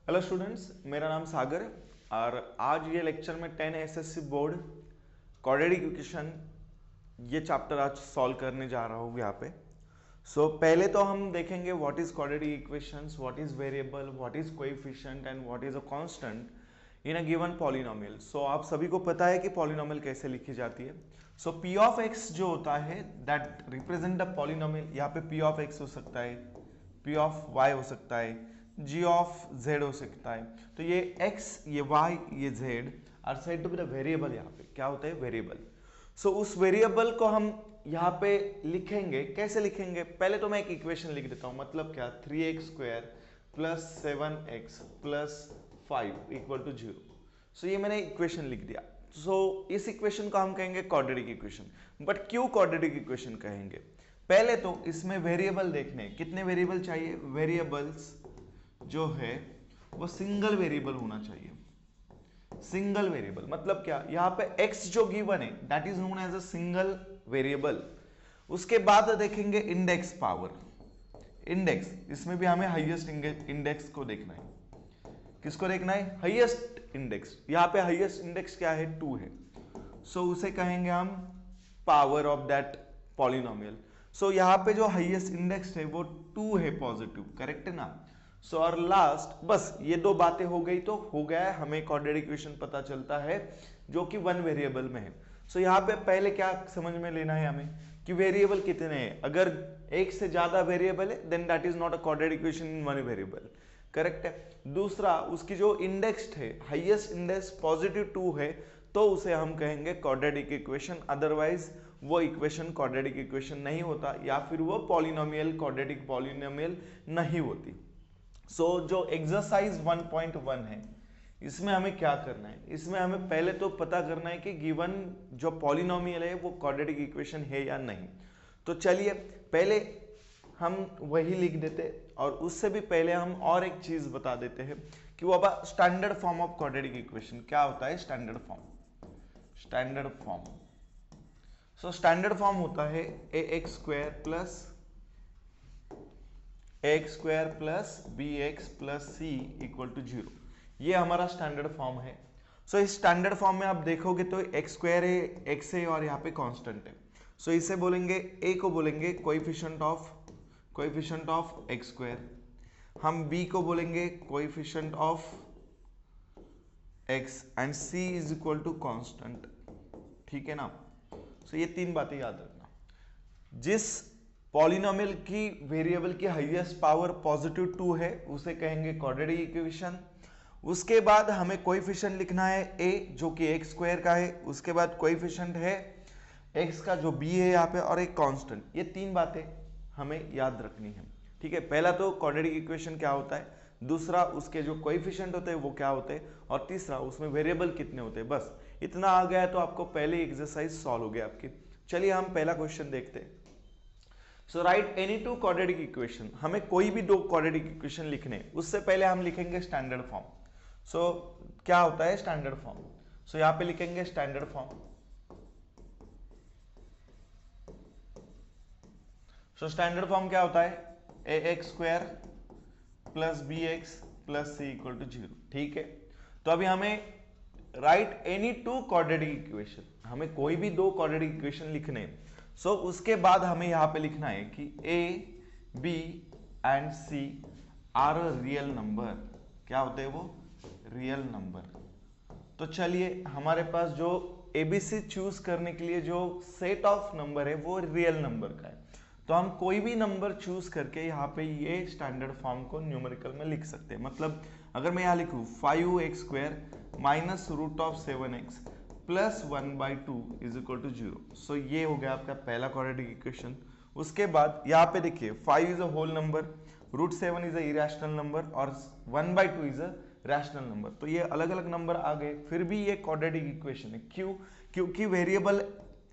Hello students, मेरा नाम सागर और आज ये लेक्चर में 10 एसएससी बोर्ड क्वाड्रेटिक इक्वेशन ये चैप्टर आज सॉल्व करने जा रहा हूँ यहाँ पे। पहले तो हम देखेंगे what is quadratic equations, what is variable, what is coefficient and what is a constant in a given polynomial. आप सभी को पता है कि पॉलिनोमियल कैसे लिखी जाती है। पी ऑफ एक्स जो होता है दैट रिप्रेजेंट द पॉलिनोमियल। यहाँ पे पी ऑफ एक्स हो सकता है, पी ऑफ वाई हो सकता है, जी ऑफ जेड हो सकता है। तो ये x, ये y, ये z are said to be the variable. यहाँ पे क्या होता है? वेरिएबल। उस वेरिएबल को हम यहाँ पे लिखेंगे। कैसे लिखेंगे? पहले तो मैं एक इक्वेशन लिख देता हूँ। मतलब क्या? 3x स्क्वायर प्लस 7x प्लस 5 इक्वल टू 0। ये मैंने इक्वेशन लिख दिया। इस इक्वेशन को हम कहेंगे क्वाड्रेटिक इक्वेशन। बट क्यों क्वाड्रेटिक इक्वेशन कहेंगे? पहले तो इसमें वेरिएबल देखने, कितने वेरिएबल चाहिए? वेरिएबल्स जो है वो सिंगल वेरिएबल होना चाहिए। सिंगल वेरिएबल मतलब क्या? यहां पे x जो गिवन है that is known as a single variable. उसके बाद देखेंगे इंडेक्स पावर। इंडेक्स, इसमें भी हमें हाईएस्ट इंडेक्स को देखना है। किसको देखना है? Highest index. यहां पे हाईएस्ट इंडेक्स क्या है? 2 है। उसे कहेंगे हम पावर ऑफ दैट पॉलिनोमियल। यहां पे जो हाईएस्ट इंडेक्स है वो 2 है, पॉजिटिव। करेक्ट है ना? और लास्ट, बस ये दो बातें हो गई तो हो गया है। हमें क्वाड्रेटिक इक्वेशन पता चलता है जो कि वन वेरिएबल में है। यहाँ पे पहले क्या समझ में लेना है हमें कि वेरिएबल कितने हैं। अगर एक से ज्यादा वेरिएबल है then that is not a quadratic equation in one variable. Correct है। दूसरा, उसकी जो इंडेक्स है, हाईएस्ट इंडेक्स पॉजिटिव 2 है, तो उसे हम कहेंगे क्वाड्रेटिक इक्वेशन। अदरवाइज वो इक्वेशन क्वाड्रेटिक इक्वेशन नहीं होता, या फिर वो पॉलिनोमियल क्वाड्रेटिक पॉलिनोमियल नहीं होती। जो एक्सरसाइज 1.1 है, इसमें हमें क्या करना है? इसमें हमें पहले तो पता करना है कि गिवन जो पॉलिनोमियल है वो क्वाड्रेटिक इक्वेशन है या नहीं। तो चलिए पहले हम वही लिख देते, और उससे भी पहले हम और एक चीज बता देते हैं कि वो अब standard form of quadratic equation क्या होता है। Standard form, standard form. Standard form होता है a x square plus x square plus b x plus c equal to 0। ये हमारा स्टैंडर्ड फॉर्म है। इस स्टैंडर्ड फॉर्म में आप देखोगे तो एक्स स्क्वायर है, एक्स है, और यहाँ पे कांस्टेंट है। इसे बोलेंगे, ए को बोलेंगे कोएफिशिएंट ऑफ एक्स स्क्वायर। हम बी को बोलेंगे coefficient of x, and c is equal to constant. ठीक है ना? ये तीन बातें याद रखना। जिस पॉलिनोमियल की वेरिएबल की हाईएस्ट पावर पॉजिटिव 2 है उसे कहेंगे क्वाड्रेटिक इक्वेशन। उसके बाद हमें कोएफिशिएंट लिखना है a, जो कि एक्स स्क्वायर का है। उसके बाद कोएफिशिएंट है x का जो b है यहाँ पे, और एक कांस्टेंट। ये तीन बातें हमें याद रखनी है। ठीक है। पहला तो क्वाड्रेटिक इक्वेशन क्या होता है, दूसरा उसके जो कोएफिशिएंट होते हैं वो क्या होते हैं, और तीसरा उसमें वेरिएबल कितने होते हैं। बस इतना आ गया तो आपको पहले एक्सरसाइज सॉल्व हो गया आपकी। चलिए हम पहला क्वेश्चन देखते हैं। Right any two quadratic equation. हमें कोई भी दो क्वाड्रेटिक इक्वेशन लिखने, उससे पहले हम लिखेंगे स्टैंडर्ड फॉर्म। क्या होता है स्टैंडर्ड फॉर्म? यहां पे लिखेंगे स्टैंडर्ड फॉर्म। स्टैंडर्ड फॉर्म क्या होता है? A x square plus b x plus c equal to 0। ठीक है। तो अभी हमें write any two quadratic equation, हमें कोई भी दो क्वाड्रेटिक इक्वेशन लिखने। उसके बाद हमें यहां पे लिखना है कि a, b and c are a real number. क्या होते हैं वो? Real number. तो चलिए हमारे पास जो एबीसी चूज करने के लिए जो सेट ऑफ नंबर है वो रियल नंबर का है। तो हम कोई भी नंबर चूज करके यहाँ पे ये स्टैंडर्ड फॉर्म को न्यूमेरिकल में लिख सकते हैं। मतलब अगर मैं यहाँ लिखूँ 5x square minus root of 7x plus 1/2 is equal to 0। ये हो गया आपका पहला क्वाड्रेटिक इक्वेशन। उसके बाद यहाँ पे देखिए 5 is a whole number, root 7 is a irrational number, और 1/2 इज अ रैशनल नंबर। तो ये अलग अलग नंबर आ गए, फिर भी ये क्वाड्रेटिक इक्वेशन है। क्यों? क्योंकि वेरिएबल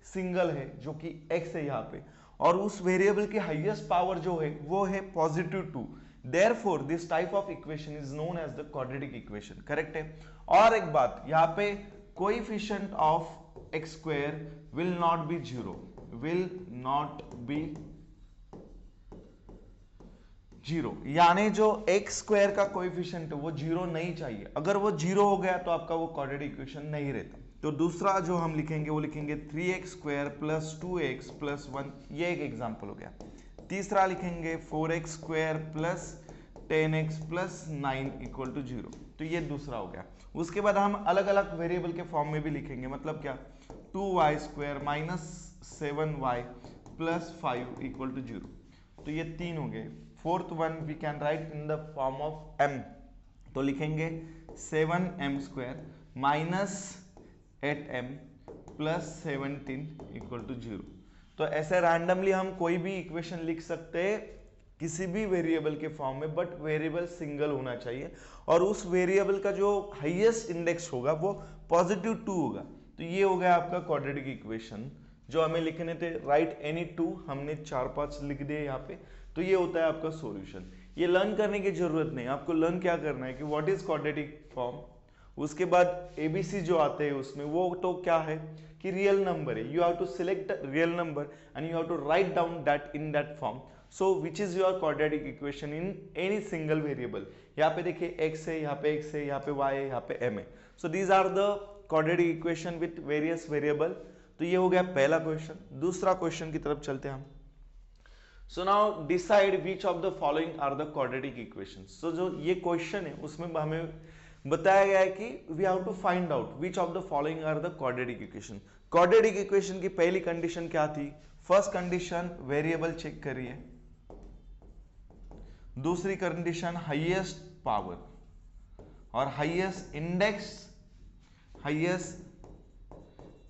सिंगल है जो कि x है यहाँ पे, और उस वेरिएबल की हाईएस्ट पावर जो है वो है positive 2। Therefore this type of equation is known as the quadratic equation. Correct है। और एक बात, यहाँ पे coefficient of x square will not be 0, will not be zero, यानी जो एक्स स्क्वायर का कोएफिशिएंट है वो जीरो नहीं चाहिए। अगर वो जीरो हो गया तो आपका वो क्वाड्रेटिक इक्वेशन नहीं रहता। तो दूसरा जो हम लिखेंगे वो लिखेंगे 3x square plus 2x plus 1, ये एक एग्जाम्पल हो गया। तीसरा लिखेंगे 4x square plus 10x plus 9 equal to 0, तो ये दूसरा हो गया। उसके बाद हम अलग अलग वेरिएबल के फॉर्म में भी लिखेंगे, मतलब क्या, 2y square minus 7y plus 5 equal to 0, तो ये तीन हो गए। Fourth one we can write in the form of m, तो लिखेंगे 7m square minus 8m plus 17 equal to 0। तो ऐसे रैंडमली हम कोई भी इक्वेशन लिख सकते हैं किसी भी वेरिएबल के फॉर्म में, बट वेरिएबल सिंगल होना चाहिए और उस वेरिएबल का जो हाईएस्ट इंडेक्स होगा वो पॉजिटिव 2 होगा। तो ये हो गया आपका क्वाड्रेटिक इक्वेशन जो हमें लिखने थे, राइट एनी 2, हमने 4-5 लिख दिए यहाँ पे। तो ये होता है आपका सॉल्यूशन। ये लर्न करने की जरूरत नहीं, आपको लर्न क्या करना है कि व्हाट इज क्वाड्रेटिक फॉर्म, उसके बाद एबीसी जो आते हैं उसमें वो तो क्या है कि रियल नंबर है, you have to select real number and you have to write down that in that form. So which is your quadratic equation in any single variable. यहाँ पे देखिए x है, यहाँ पे x है, यहाँ पे y है, यहाँ पे m है। So these are the quadratic equation with various variable. तो ये हो गया पहला क्वेश्चन। दूसरा क्वेश्चन की तरफ चलते हैं हम। So now decide which of the following are the quadratic equations. So जो ये क्वेश्चन है उसमें हमें बताया गया है कि we have to find out which of the following are the quadratic equation. Quadratic equation की पहली कंडीशन क्या थी? फर्स्ट कंडीशन वेरिएबल चेक करिए, दूसरी कंडीशन हाईएस्ट पावर और highest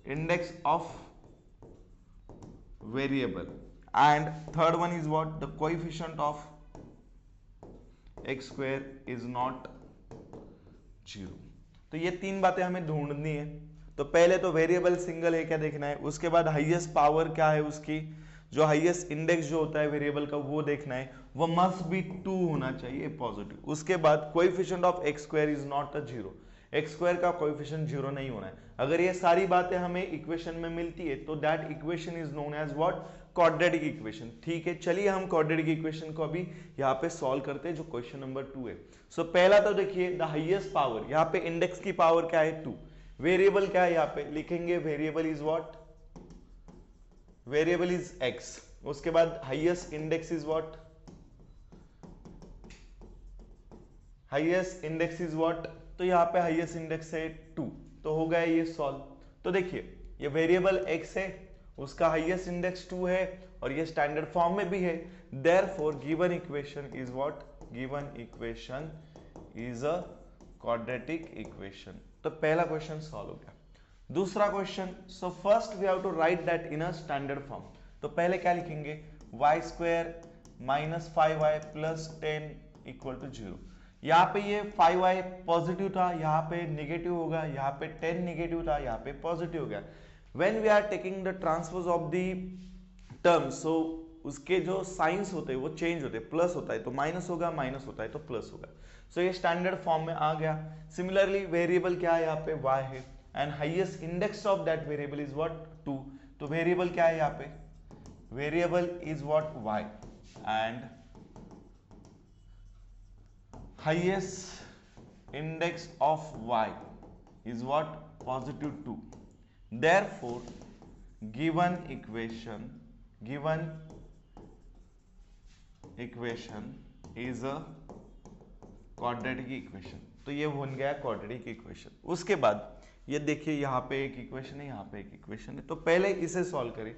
index of variable, and third one is what, the coefficient of x square is not 0। तो ये तीन बातें हमें ढूंढनी है। तो पहले तो वेरिएबल सिंगल है क्या देखना है, उसके बाद हाईएस्ट पावर क्या है उसकी, जो हाईएस्ट इंडेक्स जो होता है वेरिएबल का वो देखना है, वो मस्ट बी 2 होना चाहिए पॉजिटिव। उसके बाद coefficient of x square is not a 0, x square का कोएफिशिएंट 0 नहीं होना है। अगर ये सारी बातें हमें इक्वेशन में मिलती है तो that equation is known as what, quadratic equation. ठीक है, चलिए हम क्वाड्रेटिक इक्वेशन को अभी यहाँ पे सॉल्व करते हैं जो क्वेश्चन नंबर 2 है। सो पहला तो देखिए द हाईएस्ट पावर, यहाँ पे इंडेक्स की पावर क्या है 2, वेरिएबल क्या है यहाँ पे लिखेंगे variable is what, variable is x। उसके बाद highest index is what, highest index is what, तो यहाँ पे हाईएस्ट इंडेक्स है 2, तो हो गया ये सॉल्व। तो देखिए ये वेरिएबल x है, उसका हाईएस्ट इंडेक्स 2 है और ये स्टैंडर्ड फॉर्म में भी है, therefore given equation is what, given equation is a quadratic equation. तो पहला क्वेश्चन सॉल्व हो गया। दूसरा question, so first we have to write that in a standard form. तो पहले क्या लिखेंगे, y square minus 5y plus 10 equal to 0। यहाँ पे ये 5y पॉजिटिव था, यहाँ पे नेगेटिव होगा, यहाँ पे 10 नेगेटिव था, यहाँ पे पॉजिटिव हो गया। When we are taking the transpose of the terms, so उसके जो साइंस होते हैं वो चेंज होते हैं, प्लस होता है तो माइनस होगा, माइनस होता है तो प्लस होगा। सो ये स्टैंडर्ड फॉर्म में आ गया। सिमिलरली वेरिएबल क्या है यहाँ पे, y है, and highest index of that variable is what 2। तो वेरिएबल क्या है यहाँ पे, variable is what y, and highest index of y is what, positive 2। Therefore given equation is a quadratic equation। तो ये बन गया क्वाड्रेटिक इक्वेशन। उसके बाद ये देखिए यहाँ पे एक इक्वेशन है, यहाँ पे एक इक्वेशन है, तो पहले इसे सॉल्व करें।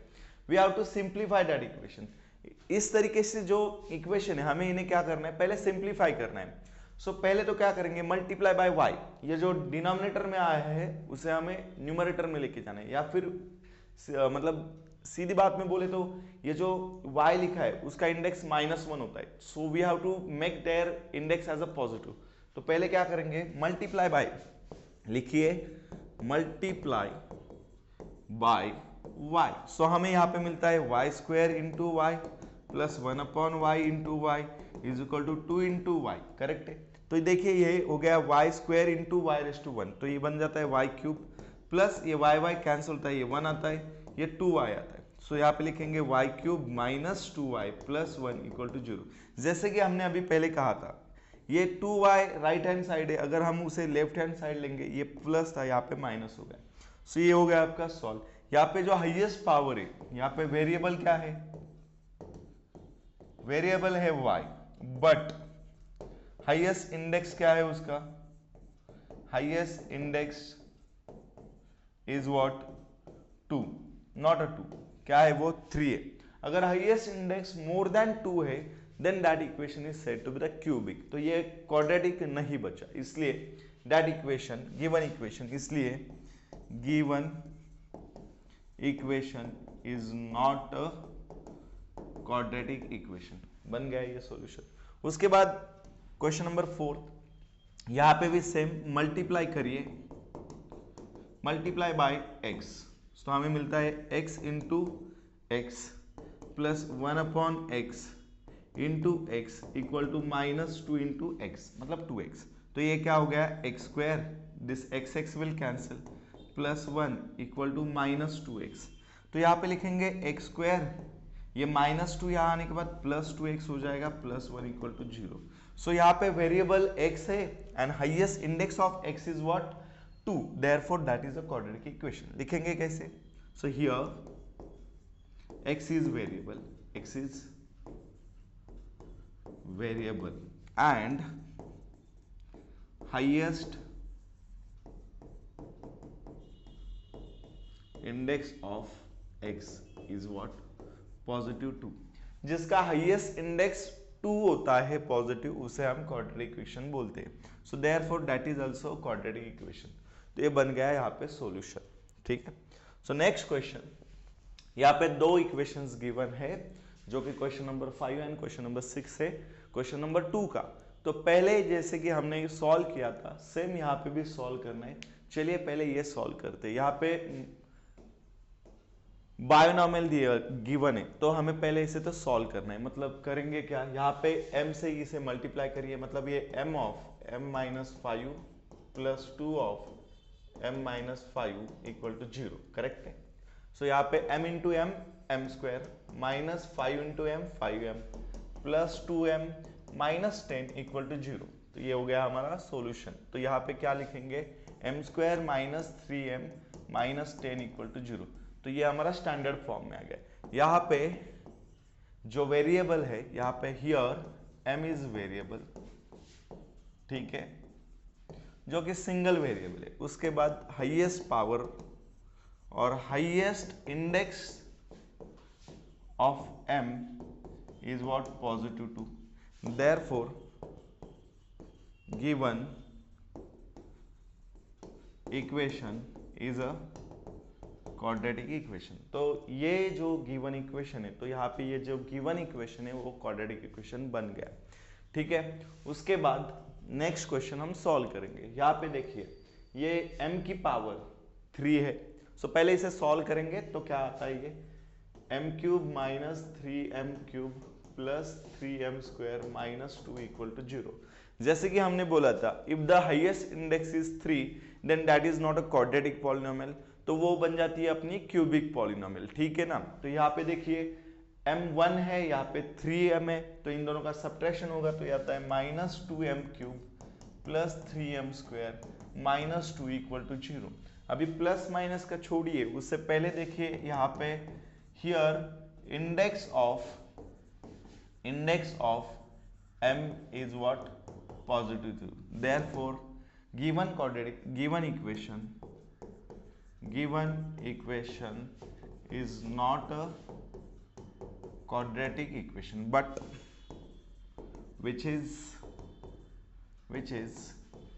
We have to simplify that equation. इस तरीके से जो इक्वेशन है हमें इन्हें क्या करना है, पहले सिंप्लीफाई करना है। सो पहले तो क्या करेंगे, मल्टीप्लाई बाय y, ये जो डिनोमिनेटर में आया है उसे हमें न्यूमरेटर में लेके जाना है, या फिर मतलब सीधी बात में बोले तो ये जो y लिखा है उसका इंडेक्स -1 होता है। So we have to make their index as a positive. तो पहले क्या करेंगे, मल्टीप्लाई बाय, लिखिए मल्टीप्लाई बाय y। सो हमें यहाँ पे मिलता है y square into y plus 1/y into y is equal to 2 into y, correct है। तो देखिए ये हो गया y square into y raise to 1, तो ये बन जाता है y क्यूब, प्लस ये y कैंसिल होता है, ये 1 आता है, ये 2y आता है। सो यहाँ पे लिखेंगे y cube minus 2y plus 1 equal to 0। जैसे कि हमने अभी पहले कहा था, ये 2y राइट हैंड साइड है, अगर हम उसे लेफ्ट हैंड साइड लेंगे, ये प्लस था, यहाँ पे माइनस हो गया। सो ये हो गया आपका सॉल्व। यहाँ पे जो हाईएस्ट पावर है, यहाँ पे वेरिएबल क्या है, वेरिएबल है y, बट हाईएस्ट इंडेक्स क्या है उसका, highest index is what 2, not a 2, क्या है वो 3 है। अगर हाईएस्ट इंडेक्स मोर देन 2 है then that equation is said to be the cubic. तो ये क्वाड्रेटिक नहीं बचा, इसलिए दैट इक्वेशन, गिवन इक्वेशन, इसलिए given equation is not a quadratic equation. बन गया ये सॉल्यूशन। उसके बाद क्वेश्चन नंबर 4, यहां पे भी सेम मल्टीप्लाई करिए, मल्टीप्लाई बाय x, तो हमें मिलता है x into x plus 1/x into x equal to -2 into x, मतलब 2x। तो ये क्या हो गया, x square, this x will cancel, plus 1 equal to -2x। तो यहाँ पे लिखेंगे एक्स स्क्वायर, ये -2 यहाँ आने के बाद प्लस 2x हो जाएगा, प्लस 1 इक्वल टू 0। सो यहाँ पे वेरिएबल x है and highest index of x is what 2, therefore that is a quadratic equation। लिखेंगे कैसे, so here x is variable and highest index of x is what +2। जिसका highest index 2 होता है positive, उसे हम क्वाड्रेटिक इक्वेशन बोलते हैं। So therefore that is also quadratic equation. तो ये बन गया यहाँ पे सॉल्यूशन, ठीक है। सो नेक्स्ट क्वेश्चन, यहाँ पे 2 इक्वेशंस गिवन है, जो कि question number 5 and question number 6 है क्वेश्चन नंबर 2 का। तो पहले जैसे कि हमने सॉल्व किया था, सेम यहाँ पे भी सॉल्व करना है। चलिए पहले ये सॉल्व करते हैं। यहाँ पे बायोनॉमियल गिवन है, तो हमें पहले इसे तो सॉल्व करना है। मतलब करेंगे क्या, यहाँ पे m से इसे मल्टीप्लाई करिए, मतलब ये m of m-5 plus 2 of m-5 equal to 0, correct है। सो यहाँ पे m into m m square minus 5 into m 5m plus 2m minus 10 equal to 0। तो ये हो गया हमारा सॉल्यूशन। तो यहाँ पे क्या लिखेंगे, m square minus 3m minus 10 equal to 0। तो ये हमारा स्टैंडर्ड फॉर्म में आ गया। यहाँ पे जो वेरिएबल है, यहाँ पे हियर m इज वेरिएबल, ठीक है, जो कि सिंगल वेरिएबल है। उसके बाद हाईएस्ट पावर और highest index of m is what +2। Therefore given equation is a quadratic equation. तो ये जो गिवन इक्वेशन है, तो यहाँ पे ये जो गिवन इक्वेशन है वो क्वाड्रेटिक इक्वेशन बन गया, ठीक है। उसके बाद नेक्स्ट क्वेश्चन हम सॉल्व करेंगे। यहाँ पे देखिए ये m की पावर 3 है। सो पहले इसे सॉल्व करेंगे तो क्या आता है, ये m³ minus 3m³ plus 3m square minus 2 equal to 0। जैसे कि हमने बोला था, if the highest index is 3 then that is not a quadratic polynomial, तो वो बन जाती है अपनी क्यूबिक पॉलिनोमियल, ठीक है ना। तो यहाँ पे देखिए m1 है, यहाँ पे 3m है, तो इन दोनों का सब्ट्रैक्शन होगा तो ये आता है -2m³ plus 3m square minus 2 equal to 0। अभी प्लस माइनस का छोड़िए, उससे पहले देखिए यहाँ पे here index of m is what +2। Therefore given equation is not a quadratic equation but which is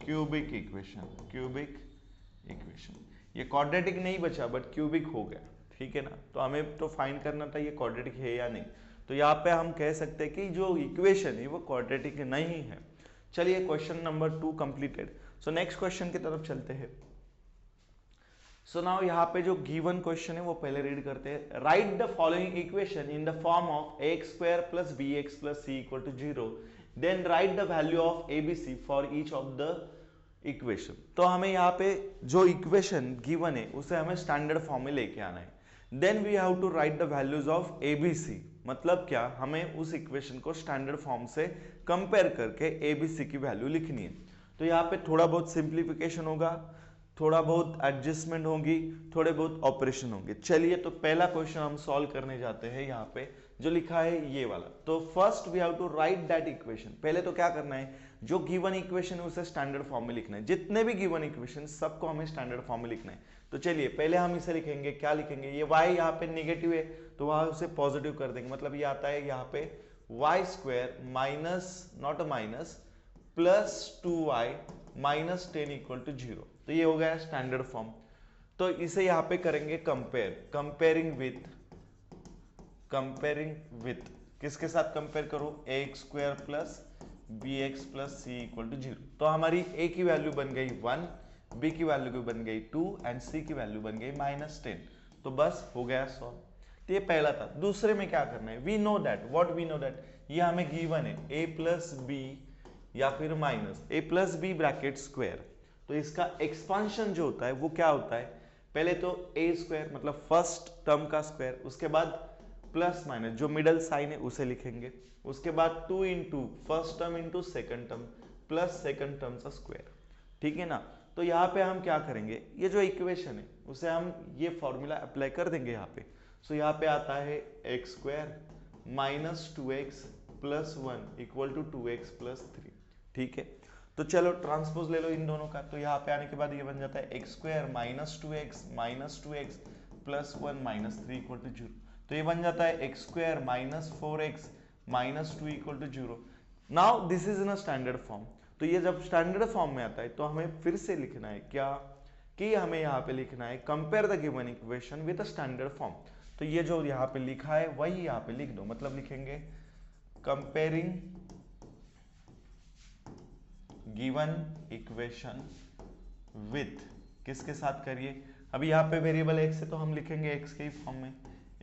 cubic equation। ये क्वाड्रेटिक नहीं बचा बट क्यूबिक हो गया, ठीक है ना। तो हमें तो फाइंड करना था ये क्वाड्रेटिक है या नहीं। तो यहाँ पे हम कह सकते हैं कि जो इक्वेशन है वो क्वाड्रेटिक नहीं है। चलिए question number 2 completed. So next question की तरफ चलते हैं। सो नाउ यहाँ पे जो गिवन क्वेश्चन है वो पहले रीड करते हैं। Write the following equation in the form of ax square plus bx plus c equal to 0, then write the value of abc for each of the equation. तो हमें यहाँ पे जो इक्वेशन गिवन है उसे हमें स्टैंडर्ड फॉर्म में लेके आना है। Then we have to write the values of abc, मतलब क्या, हमें उस इक्वेशन को स्टैंडर्ड फॉर्म से कंपेयर करके ए बी सी की वैल्यू लिखनी है। तो यहाँ पे थोड़ा बहुत सिंप्लीफिकेशन होगा, थोड़ा बहुत एडजस्टमेंट होगी, थोड़े बहुत ऑपरेशन होंगे। चलिए तो पहला क्वेश्चन हम सॉल्व करने जाते हैं। यहाँ पे जो लिखा है ये वाला, तो first we have to write that equation. पहले तो क्या करना है, जो गिवन इक्वेशन है उसे स्टैंडर्ड फॉर्म में लिखना है। जितने भी गिवन इक्वेशन सबको हमें स्टैंडर्ड फॉर्म में लिखना है। तो चलिए पहले हम इसे लिखेंगे, क्या लिखेंगे, ये y यहाँ पे नेगेटिव है तो वहां उसे पॉजिटिव कर देंगे। मतलब ये आता है यहाँ पे y square minus, not minus, plus 2y minus 10 equal to 0। तो ये हो गया स्टैंडर्ड फॉर्म। तो इसे यहाँ पे करेंगे कंपेयर, कंपेयरिंग विथ किसके साथ कंपेयर करो, a x square plus b x plus c equal to 0। तो हमारी ए की वैल्यू बन गई 1, बी की वैल्यू बन गई 2 एंड सी की वैल्यू बन गई -10। तो बस हो गया सॉल्व। तो ये पहला था। दूसरे में क्या करना है, we know that, what we know that, ये हमें गिवन है ए प्लस बी या फिर minus a plus b bracket square. तो इसका एक्सपांशन जो होता है वो क्या होता है, पहले तो ए स्क्वायर मतलब फर्स्ट टर्म का स्क्वायर, उसके बाद प्लस माइनस जो मिडल साइन है उसे लिखेंगे, उसके बाद 2 into first term into second term plus second term का स्क्वायर। ठीक है ना। तो यहाँ पे हम क्या करेंगे, ये जो इक्वेशन है उसे हम ये फॉर्मूला अप्लाई कर देंगे यहाँ पे। सो यहाँ पे आता है x square minus 2x plus 1 equal to 2x plus 3। ठीक है, तो चलो ट्रांसपोज ले लो इन दोनों का। तो यहाँ पे आने के बाद ये बन जाता है x square minus 2x plus 1 minus 3 equal to 0। तो ये बन जाता है x square minus 4x minus 2 equal to 0। Now this is in a standard form. तो ये जब स्टैंडर्ड फॉर्म में आता है तो हमें फिर से लिखना है क्या, कि हमें यहाँ पे लिखना है compare the given equation with a standard form. तो ये जो यहाँ पे लिखा है वही यहाँ पे लिख दो। मतलब लिखेंगे कंपेयरिंग गिवन इक्वेशन विथ किसके साथ करिए, अभी यहाँ पे वेरिएबल x है तो हम लिखेंगे x के फॉर्म में,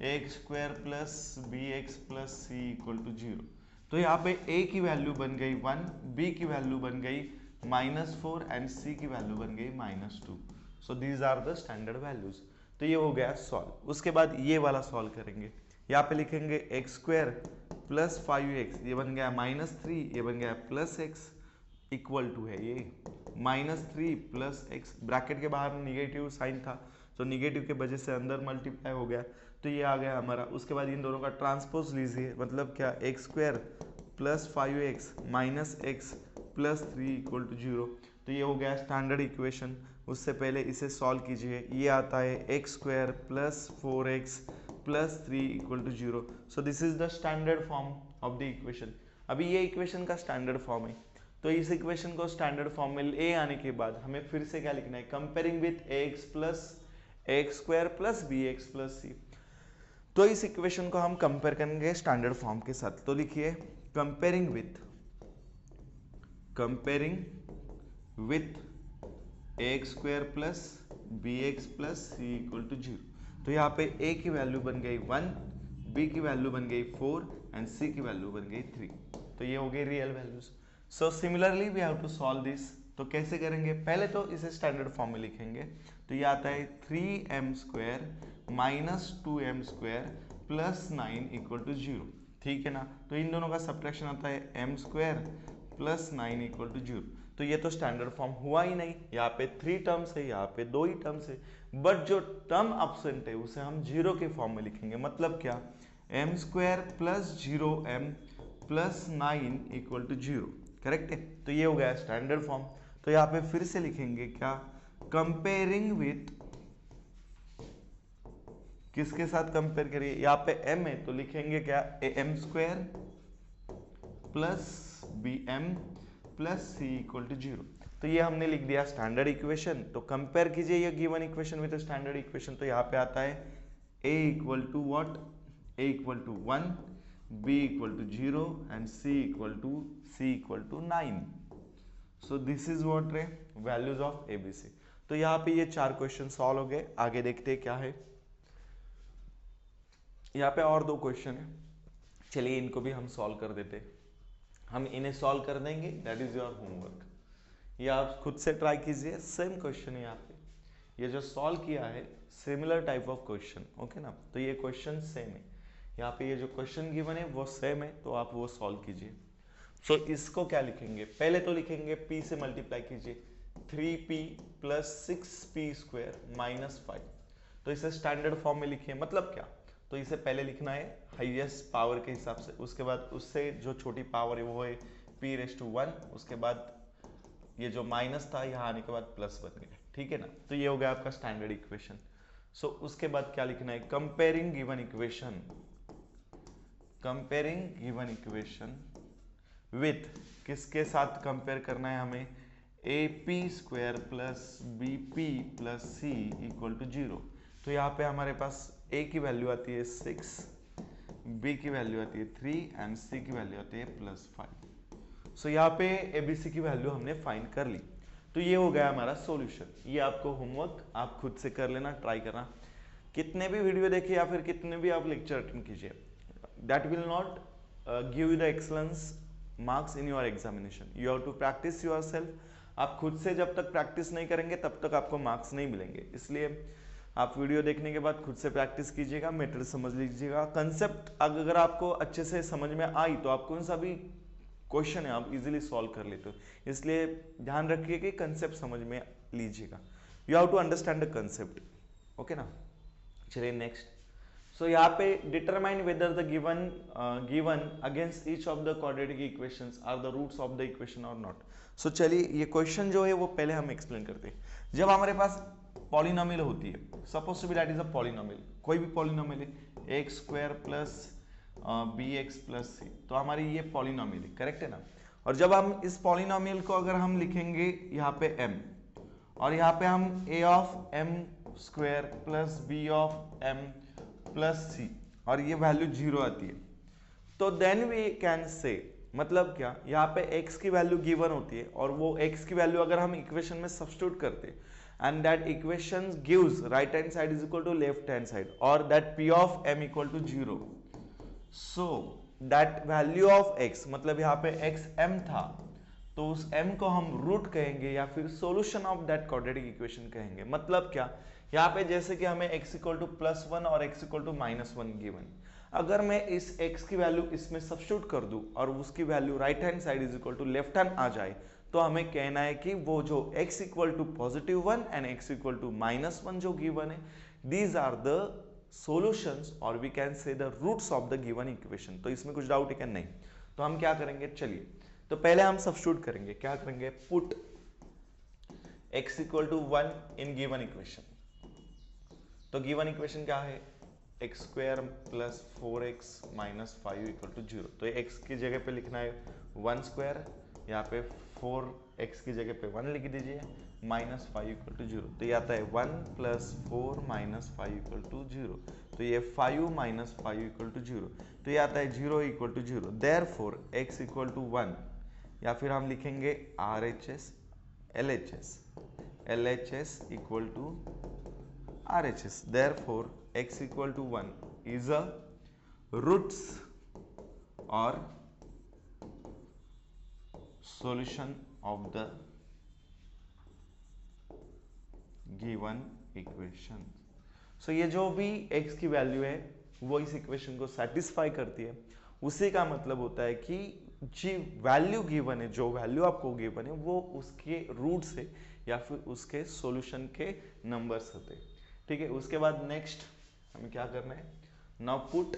x square plus b x plus c equal to 0। तो यहाँ पे a की वैल्यू बन गई 1, b की वैल्यू बन गई -4 एंड c की वैल्यू बन गई -2। So these are the standard values. तो ये हो गया सॉल्व। उसके बाद ये वाला सॉल्व करेंगे। यहाँ पे लिखेंगे एक्स स्क्वायर प्लस 5x, ये बन गया -3, ये बन गया प्लस x इक्वल टू है ये -3 प्लस x, ब्रैकेट के बाहर निगेटिव साइन था तो निगेटिव के वजह से अंदर मल्टीप्लाई हो गया, तो ये आ गया हमारा। उसके बाद इन दोनों का ट्रांसपोज लीजिए, मतलब क्या, x square plus 5x minus x plus 3 equal to 0। तो ये हो गया स्टैंडर्ड इक्वेशन। उससे पहले इसे सॉल्व कीजिए, ये आता है x square plus 4x plus 3 equal to 0। So this is the standard form of the equation. अभी ये इक्वेशन का स्टैंडर्ड फॉर्म है। तो इस इक्वेशन को स्टैंडर्ड फॉर्म में ले आने के बाद हमें फिर से क्या लिखना है, comparing with x plus x square plus b x plus c. तो इस इक्वेशन को हम कंपेयर करेंगे स्टैंडर्ड फॉर्म के साथ। तो लिखिए comparing with x square plus b x plus c equal to 0। तो यहाँ पे a की वैल्यू बन गई 1, b की वैल्यू बन गई 4 एंड c की वैल्यू बन गई 3। तो ये हो गई real values. So similarly we have to solve this. तो कैसे करेंगे, पहले तो इसे स्टैंडर्ड फॉर्म में लिखेंगे। तो ये आता है 3m square minus 2m square plus 9 equal to 0। ठीक है ना। तो इन दोनों का सब्ट्रैक्शन आता है m square plus 9 equal to 0। तो ये तो स्टैंडर्ड फॉर्म हुआ ही नहीं, यहाँ पे 3 टर्म्स है, यहाँ पे 2 ही टर्म्स है, बट जो टर्म एब्सेंट है उसे हम 0 के फॉर्म में लिखेंगे। मतलब क्या, m square plus 0m plus 9 equal to 0। Correct है। तो ये हो गया स्टैंडर्ड फॉर्म। तो यहाँ पे फिर से लिखेंगे क्या, कंपेयरिंग विथ किसके साथ कंपेयर करिए, यहाँ पे m है तो लिखेंगे क्या, am square plus bm plus c equal to 0। तो ये हमने लिख दिया स्टैंडर्ड इक्वेशन। तो कंपेयर कीजिए ये given equation with standard equation. तो यहाँ पे आता है a equal to what, a equal to 1, b equal to 0 and c equal to 9। So this is what are values of ABC। तो यहाँ पे ये 4 क्वेश्चन सॉल्व हो गए। आगे देखते हैं क्या है। यहाँ पे और 2 क्वेश्चन है, चलिए इनको भी हम सॉल्व कर देते। हम इन्हें सॉल्व कर देंगे, दैट इज योर होमवर्क। ये आप खुद से ट्राई कीजिए, सेम क्वेश्चन है यहाँ पे। ये जो सॉल्व किया है similar type of question, okay ना। तो ये क्वेश्चन सेम है। यहाँ पे ये जो क्वेश्चन गिवन है वो सेम है, तो आप वो सॉल्व कीजिए। सो इसको क्या लिखेंगे, पहले तो लिखेंगे p से मल्टीप्लाई कीजिए 3p plus 6p square minus 5। तो इसे स्टैंडर्ड फॉर्म में लिखिए, मतलब क्या, तो इसे पहले लिखना है हाईएस्ट पावर के हिसाब से, उसके बाद उससे जो छोटी पावर है वो है p रेज टू 1, उसके बाद ये जो माइनस था यहाँ आने के बाद प्लस बन गया, ठीक है ना। तो ये हो गया आपका स्टैंडर्ड इक्वेशन। सो उसके बाद क्या लिखना है, comparing given equation, comparing given equation with, किसके साथ कंपेयर करना है हमें, a p square plus b p plus c equal to 0। तो यहाँ पे हमारे पास ए की वैल्यू आती है 6, बी की वैल्यू आती है 3 एंड सी की वैल्यू आती है +5। सो यहाँ पे ए बी सी की वैल्यू हमने फाइंड कर ली। तो ये हो गया हमारा सॉल्यूशन। ये आपको होमवर्क आप खुद से कर लेना, ट्राई करना, कितने भी वीडियो देखिए या फिर कितने भी आप लेक्चर अटेंड कीजिए, that will not give you the excellence marks in your examination. You have to practice yourself. आप खुद से जब तक प्रैक्टिस नहीं करेंगे तब तक आपको मार्क्स नहीं मिलेंगे। इसलिए आप वीडियो देखने के बाद खुद से प्रैक्टिस कीजिएगा, मैटर समझ लीजिएगा, कंसेप्ट अगर आपको अच्छे से समझ में आई तो आप कौन सा भी क्वेश्चन है आप इजीली सॉल्व कर लेते हो। इसलिए ध्यान रखिए कि कंसेप्ट समझ में लीजिएगा। You have to understand the concept, okay ना। चलिए नेक्स्ट। सो यहाँ पे determine whether the given against each of the quadratic equations are the roots of the equation और नॉट। सो चलिए ये क्वेश्चन जो है वो पहले हम एक्सप्लेन करते हैं। जब हमारे पास पॉलिनोमियल होती है, suppose to be that is a polynomial, कोई भी पॉलिनोमियल है x square plus b x plus c, तो हमारी ये पॉलिनोमियल है, करेक्ट है ना। और जब हम इस पॉलिनोमियल को अगर हम लिखेंगे यहाँ पे m और यहाँ पे हम a of m square plus b of m plus c और ये वैल्यू 0 आती है, तो देन वी कैन से, मतलब क्या, यहाँ पे x की वैल्यू गिवन होती है और वो x की वैल्यू अगर हम इक्वेशन में सब्स्टिट्यूट करते हैं and that equation gives right hand side is equal to left hand side और that p of m equal to 0, so that value of x, मतलब यहाँ पे x m था तो उस m को हम रूट कहेंगे या फिर solution of that quadratic equation कहेंगे। मतलब क्या, यहाँ पे जैसे कि हमें x इक्वल टू +1 और x इक्वल टू -1 गिवन, अगर मैं इस x की वैल्यू इसमें सब्स्टिट्यूट कर दूं और उसकी value right hand side is equal to left hand आ जाए, तो हमें कहना है कि वो जो x equal to +1 and x equal to -1 जो गिवन है, दीज आर द सॉल्यूशंस और we can say the roots of the given equation. तो इसमें कुछ डाउट है क्या, नहीं। तो हम क्या करेंगे, चलिए तो पहले हम सब्स्टिट्यूट करेंगे, क्या करेंगे, put x equal to 1 in given equation. तो गिवन इक्वेशन क्या है, x square plus 4x minus 5 equal to 0। तो x की जगह पे लिखना है 1 स्क्वायर, यहाँ पे 4x की जगह पे 1 लिख दीजिए, माइनस 5 इक्वल टू 0। तो ये आता है 1 प्लस 4 माइनस 5 इक्वल टू 0। तो ये 5 माइनस 5 इक्वल टू 0। तो ये आता है 0 equal to 0। Therefore x equal to 1, या फिर हम लिखेंगे RHS LHS equal to RHS। Therefore, x equal to 1 is a roots or solution of the given equation। So ये जो भी x की वैल्यू है वो इस इक्वेशन को सेटिस्फाई करती है, उसी का मतलब होता है कि जी वैल्यू गिवन है, जो वैल्यू आपको गिवन है वो उसके रूट्स है या फिर उसके सॉल्यूशन के नंबर्स होते हैं, ठीक है। उसके बाद नेक्स्ट हमें क्या करना है, now put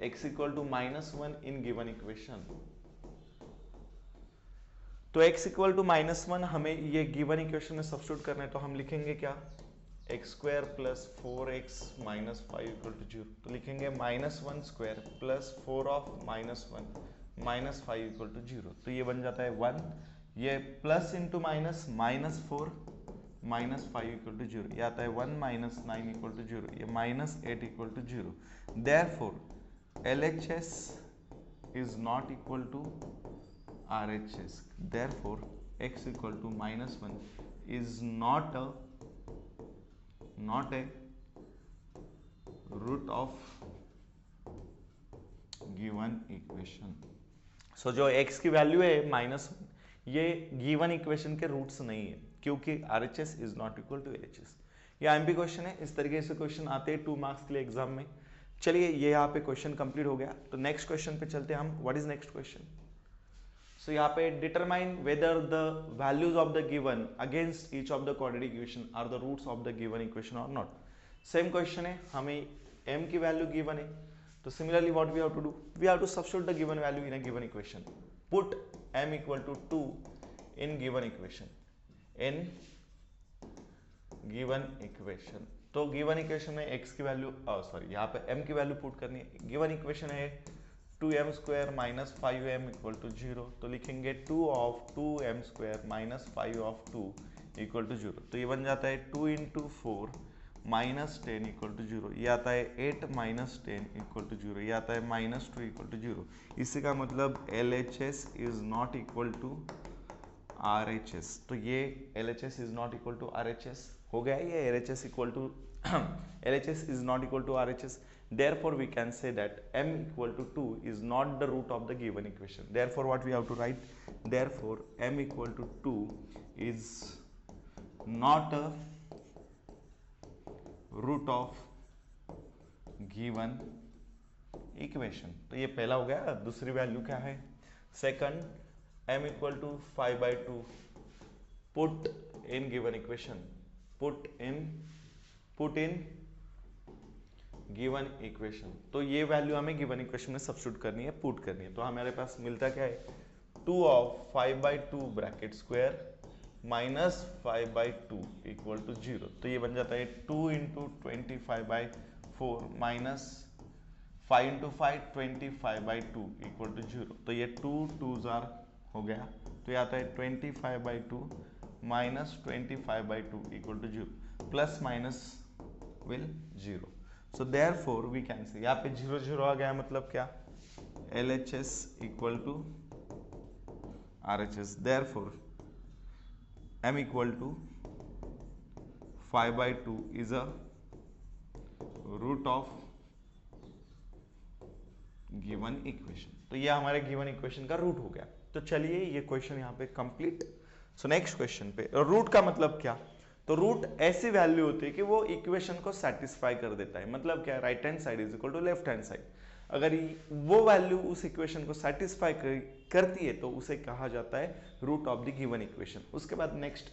x equal to -1 in given equation. तो x इक्वल टू -1 हमें ये गिवन इक्वेशन में सब्स्टिट्यूट करना है, तो हम लिखेंगे क्या, x square plus 4x minus 5 equal to 0। तो लिखेंगे -1 square plus 4 of -1 minus 5 equal to 0। तो ये बन जाता है 1, ये plus into minus -4 minus 5 equal to 0, ये आता है 1 माइनस 9 इक्वल टू 0, ये -8 equal to 0। Therefore LHS is not equal to RHS। Therefore x equal to -1 is not a root of given equation। सो जो x की वैल्यू है -1, ये given equation के रूट्स नहीं है क्योंकि RHS is not equal to LHS। ये IMP क्वेश्चन है, इस तरीके से क्वेश्चन आते हैं 2 मार्क्स के लिए एग्जाम में। चलिए ये यहाँ पे क्वेश्चन कंप्लीट हो गया। तो नेक्स्ट क्वेश्चन पे चलते हैं हम। What is next question? So यहाँ पे determine whether the values of the given against each of the quadratic equation are the roots of the given equation और नॉट। सेम क्वेश्चन है, हमें m की वैल्यू गिवन है, तो similarly what we have to do, we have to substitute the given value in a given equation. Put m equal to 2 in given equation, in given equation. तो given equation में x की value sorry यहाँ पे m की value put करनी है। Given equation है 2m square minus 5m equal to 0, तो लिखेंगे 2 of 2m square minus 5 of 2 equal to 0। तो ये बन जाता है 2 इंटू 4 माइनस 10 इक्वल टू 0। ये आता है 8 माइनस 10 इक्वल टू 0। ये आता है माइनस 2 इक्वल टू 0। इसी का मतलब LHS is not equal to RHS। तो ये LHS is not equal to RHS हो गया। ये LHS equal to LHS is not equal to RHS. Therefore, we can say that m equal to 2 is not the root of the given equation. Therefore, what we have to write? Therefore, m equal to 2 is not a root of given equation. तो ये पहला हो गया। दूसरी value क्या है? Second, m equal to 5/2 put in given equation. Put in given equation. तो ये वैल्यू हमें गिवन इक्वेशन में सब्स्टिट्यूट करनी है, पुट करनी है। तो हमारे पास मिलता क्या है? 2 of 5/2 bracket square minus 5/2 equal to 0। तो ये बन जाता है 2 into 25/4 minus 5 into 5 25/2 equal to 0। तो ये 2 2s हो गया। तो ये आता है 25/2 minus 25/2 equal to 0, plus minus will 0. So therefore we can say, यहाँ पे 0 0 आ गया, मतलब क्या? LHS equal to RHS. Therefore m equal to 5/2 is a root of given equation. तो ये हमारे given equation का रूट हो गया। तो चलिए ये क्वेश्चन यहाँ पे कंप्लीट। सो नेक्स्ट क्वेश्चन पे, रूट का मतलब क्या? तो रूट ऐसी वैल्यू होती है कि वो इक्वेशन को सेटिस्फाई कर देता है। मतलब क्या? Right hand side is equal to left hand side. अगर वो वैल्यू उस इक्वेशन को सेटिस्फाई करती है तो उसे कहा जाता है root of the given equation. उसके बाद next,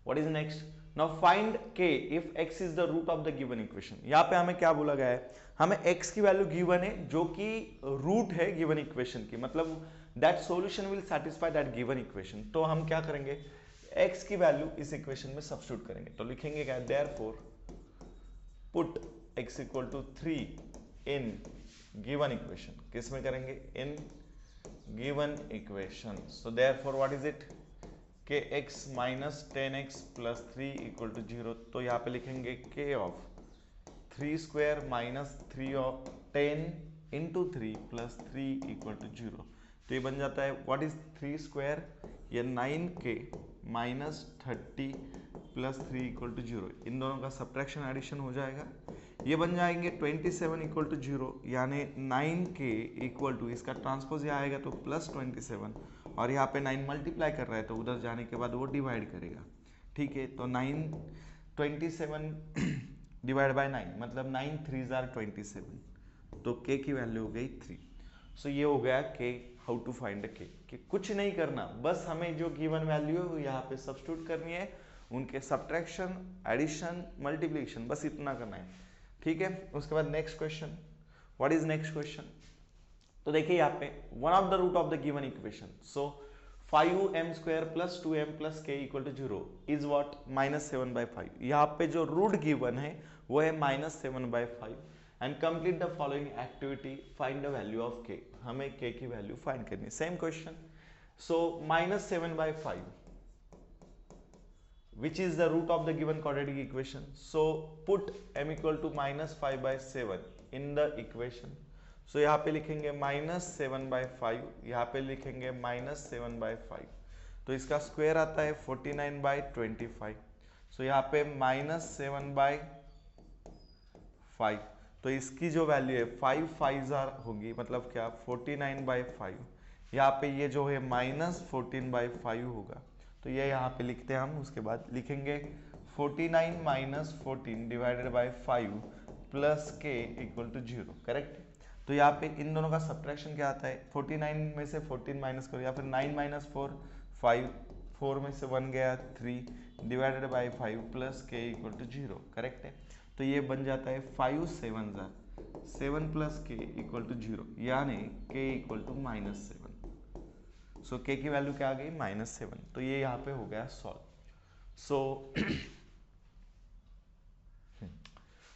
what is next? Now find k if x is the root of the given equation. यहाँ पे हमें क्या बोला गया है? हमें x की वैल्यू गिवन है जो कि रूट है गिवन इक्वेशन की, मतलब that solution will satisfy that given equation. तो हम क्या करेंगे? x की वैल्यू इस इक्वेशन में सब्स्टिट्यूट करेंगे। तो लिखेंगे क्या? Therefore put x equal to 3 in given equation. किस में करेंगे? In given equation. So therefore what is it? K x minus 10x plus 3 equal to 0। तो यहाँ पे लिखेंगे k of 3 square minus 3 of 10 into 3 plus 3 equal to 0। तो ये बन जाता है व्हाट इज 3 स्क्वायर? ये 9k minus 30 plus 3 equal to 0। इन दोनों का सब्ट्रैक्शन एडिशन हो जाएगा, ये बन जाएंगे 27 इक्वल टू 0, यानी 9k इक्वल टू, इसका ट्रांसपोज यहाँ आएगा तो प्लस 27, और यहाँ पे 9 मल्टीप्लाई कर रहा है तो उधर जाने के बाद वो डिवाइड करेगा। ठीक है, तो 27 डिवाइड बाय 9 मतलब 9 3s are 27। तो k की वैल्यू हो गई 3। सो ये हो गया k, how to find k। कि कुछ नहीं करना, बस हमें जो गिवन वैल्यू है यहाँ पे सब्स्टिट्यूट करनी है, उनके सब्ट्रैक्शन, एडिशन, मल्टीप्लिकेशन, बस इतना करना है। ठीक है, उसके बाद next question. What is next question? तो देखिए यहाँ पे one of the root of the given equation. So 5m स्क्वायर plus 2m plus k equal to 0 is what? -7/5। यहाँ पे जो रूट गिवन है वो है -7/5। And complete the following activity, find the value of k। हमें k की value find करनी है। Same question. So -7/5 which is the root of the given quadratic equation. So put m equal to -5/7 in the equation. So यहाँ पे लिखेंगे -7/5, यहाँ पे लिखेंगे -7/5। तो इसका स्क्वायर आता है 49/25। सो यहाँ पे -7/5, तो इसकी जो वैल्यू है 5 5s होगी, मतलब क्या? 49/5। यहाँ पे ये जो है -14/5 होगा, तो ये यहाँ पे लिखते हैं हम। उसके बाद लिखेंगे 49 - 14 डिवाइडेड बाय 5 प्लस के इक्वल टू 0, करेक्ट। तो यहाँ पे इन दोनों का सब्ट्रैक्शन क्या आता है, 49 में से 14 माइनस करो, या फिर 9 माइनस 4 5, 4 में से 1 गया 3 डिवाइडेड बाई 5 प्लस के इक्वल टू 0, करेक्ट है। तो ये बन जाता है 5 7 7 प्लस के इक्वल टू 0, यानी के इक्वल टू -7। सो के की वैल्यू क्या आ गई, -7। तो ये यहाँ पे हो गया सॉल्व।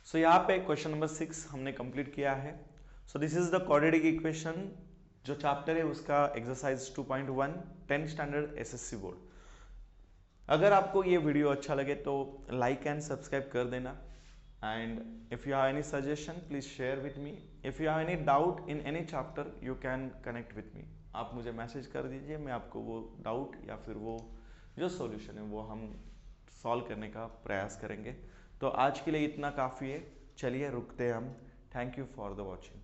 सो यहाँ पे क्वेश्चन नंबर 6 हमने कंप्लीट किया है। सो this is the quadratic equation, जो चैप्टर है उसका exercise 2.1 10th standard SSC board. अगर आपको ये वीडियो अच्छा लगे तो लाइक एंड सब्सक्राइब कर देना, and if you have any suggestion please share with me. If you have any doubt in any chapter you can connect with me. आप मुझे मैसेज कर दीजिए, मैं आपको वो डाउट या फिर वो जो सॉल्यूशन है वो हम सॉल्व करने का प्रयास करेंगे। तो आज के लिए इतना काफ़ी है, चलिए रुकते हैं हम। Thank you for the watching.